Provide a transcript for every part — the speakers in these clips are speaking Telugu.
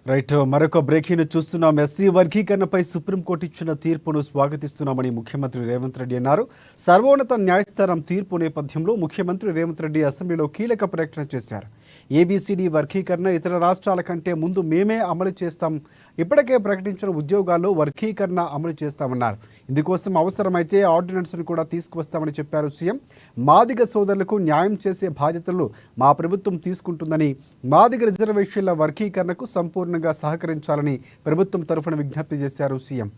రైట్ మరొక బ్రేకింగ్ చూస్తున్నాం. ఎస్సీ వర్గీకరణపై సుప్రీంకోర్టు ఇచ్చిన తీర్పును స్వాగతిస్తున్నామని ముఖ్యమంత్రి రేవంత్ రెడ్డి అన్నారు. సర్వోన్నత న్యాయస్థానం తీర్పు నేపథ్యంలో ముఖ్యమంత్రి రేవంత్ రెడ్డి అసెంబ్లీలో కీలక ప్రకటన చేశారు. ఏబీసీడీ వర్గీకరణ ఇతర రాష్ట్రాల కంటే ముందు మేమే అమలు చేస్తాం, ఇప్పటికే ప్రకటించిన ఉద్యోగాల్లో వర్గీకరణ అమలు చేస్తామన్నారు. ఇందుకోసం అవసరమైతే ఆర్డినెన్స్ను కూడా తీసుకువస్తామని చెప్పారు సీఎం. మాదిగ సోదరులకు న్యాయం చేసే బాధ్యతలు మా ప్రభుత్వం తీసుకుంటుందని, మాదిగ రిజర్వేషన్ల వర్గీకరణకు సంపూర్ణంగా సహకరించాలని ప్రభుత్వం తరఫున విజ్ఞప్తి చేశారు సీఎం.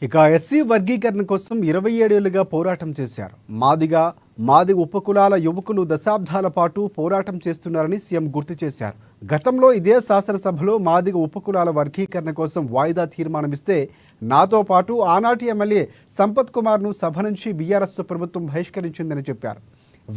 ఇక ఎస్సీ వర్గీకరణ కోసం 27 ఏళ్లుగా పోరాటం చేశారు. మాదిగ ఉపకులాల యువకులు దశాబ్దాల పాటు పోరాటం చేస్తున్నారని సీఎం గుర్తు చేశారు. గతంలో ఇదే శాసనసభలో మాదిగ ఉపకులాల వర్గీకరణ కోసం వాయిదా తీర్మానమిస్తే నాతో పాటు ఆనాటి ఎమ్మెల్యే సంపత్ కుమార్ను సభ నుంచి బీఆర్ఎస్ ప్రభుత్వం బహిష్కరించిందని చెప్పారు.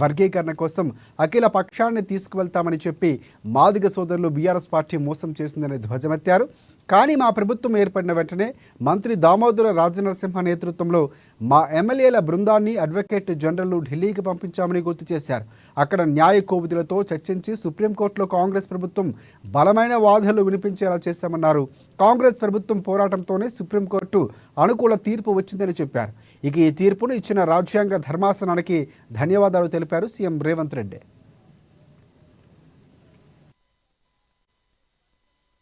వర్గీకరణ కోసం అఖిల పక్షాన్ని తీసుకువెళ్తామని చెప్పి మాదిగ సోదరులు బీఆర్ఎస్ పార్టీ మోసం చేసిందని ధ్వజమెత్తారు. కానీ మా ప్రభుత్వం ఏర్పడిన వెంటనే మంత్రి దామోదర రాజనరసింహ నేతృత్వంలో మా ఎమ్మెల్యేల బృందాన్ని అడ్వకేట్ జనరల్ ఢిల్లీకి పంపించామని గుర్తు చేశారు. అక్కడ న్యాయ కోవిదులతో చర్చించి సుప్రీంకోర్టులో కాంగ్రెస్ ప్రభుత్వం బలమైన వాదనలు వినిపించేలా చేశామన్నారు. కాంగ్రెస్ ప్రభుత్వం పోరాటంతోనే సుప్రీంకోర్టు అనుకూల తీర్పు వచ్చిందని చెప్పారు. ఇక ఈ తీర్పును ఇచ్చిన రాజ్యాంగ ధర్మాసనానికి ధన్యవాదాలు తెలిపారు సీఎం రేవంత్ రెడ్డి.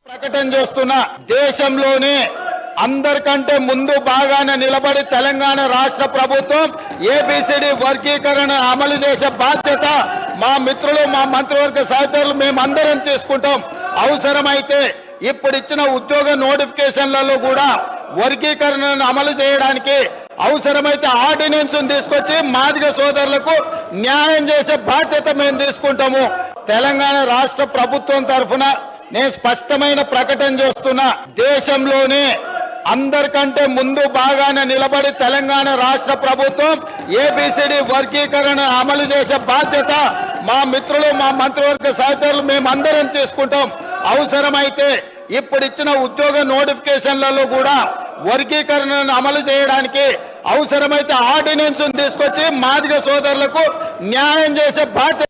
ప్రకటన చేస్తున్నా, దేశంలోనే అందరికంటే ముందు బాగానే నిలబడి తెలంగాణ రాష్ట్ర ప్రభుత్వం ఏబిసిడి వర్గీకరణ అమలు చేసే బాధ్యత మా మిత్రులు, మా మంత్రివర్గ సహచరులు మేమందరం తీసుకుంటాం. అవసరమైతే ఇప్పుడు ఇచ్చిన ఉద్యోగ నోటిఫికేషన్లలో కూడా వర్గీకరణను అమలు చేయడానికి అవసరమైతే ఆర్డినెన్స్ తీసుకొచ్చి మాదిగ సోదరులకు న్యాయం చేసే బాధ్యత మేము తీసుకుంటాము. తెలంగాణ రాష్ట్ర ప్రభుత్వం తరఫున నేను స్పష్టమైన ప్రకటన చేస్తున్నా, దేశంలోనే అందరికంటే ముందు బాగానే నిలబడి తెలంగాణ రాష్ట్ర ప్రభుత్వం ఏబిసిడి వర్గీకరణ అమలు చేసే బాధ్యత మా మిత్రులు, మా మంత్రివర్గ సహచరులు మేమందరం తీసుకుంటాం. అవసరమైతే ఇప్పుడు ఇచ్చిన ఉద్యోగ నోటిఫికేషన్లలో కూడా వర్గీకరణను అమలు చేయడానికి అవసరమైతే ఆర్డినెన్స్ తీసుకొచ్చి మాదిగ సోదరులకు న్యాయం చేసే బాధ్యత